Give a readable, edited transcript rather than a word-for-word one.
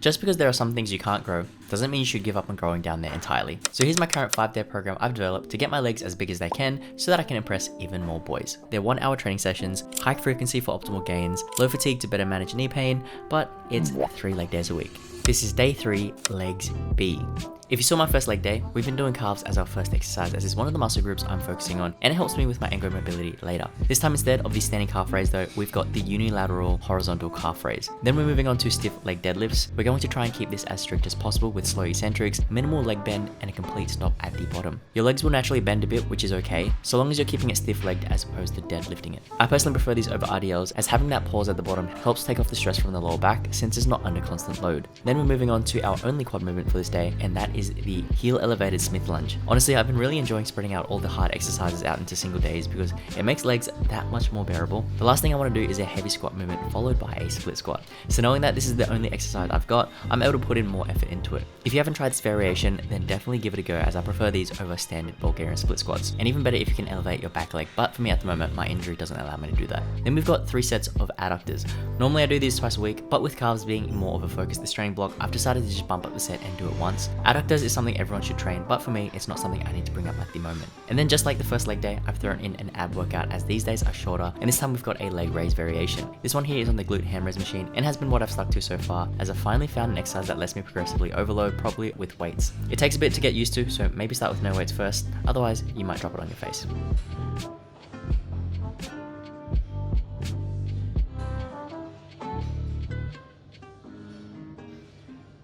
Just because there are some things you can't grow, doesn't mean you should give up on growing down there entirely. So here's my current 5-day program I've developed to get my legs as big as they can so that I can impress even more boys. They're 1-hour training sessions, high frequency for optimal gains, low fatigue to better manage knee pain, but it's 3 leg days a week. This is day 3, legs B. If you saw my first leg day, we've been doing calves as our first exercise as it's one of the muscle groups I'm focusing on and it helps me with my ankle mobility later. This time instead of the standing calf raise though, we've got the unilateral horizontal calf raise. Then we're moving on to stiff leg deadlifts. We're going to try and keep this as strict as possible with slow eccentrics, minimal leg bend and a complete stop at the bottom. Your legs will naturally bend a bit, which is okay, so long as you're keeping it stiff legged as opposed to deadlifting it. I personally prefer these over RDLs as having that pause at the bottom helps take off the stress from the lower back since it's not under constant load. Then we're moving on to our only quad movement for this day, and that is the heel elevated Smith lunge. Honestly, I've been really enjoying spreading out all the hard exercises out into single days because it makes legs that much more bearable. The last thing I want to do is a heavy squat movement followed by a split squat. So knowing that this is the only exercise I've got, I'm able to put in more effort into it. If you haven't tried this variation, then definitely give it a go as I prefer these over standard Bulgarian split squats. And even better if you can elevate your back leg, but for me at the moment, my injury doesn't allow me to do that. Then we've got 3 sets of adductors. Normally I do these twice a week, but with calves being more of a focus this training block, I've decided to just bump up the set and do it once. Adductors is something everyone should train, but for me, it's not something I need to bring up at the moment. And then just like the first leg day, I've thrown in an ab workout as these days are shorter, and this time we've got a leg raise variation. This one here is on the glute ham raise machine and has been what I've stuck to so far as I finally found an exercise that lets me progressively overload properly with weights. It takes a bit to get used to, so maybe start with no weights first, otherwise you might drop it on your face.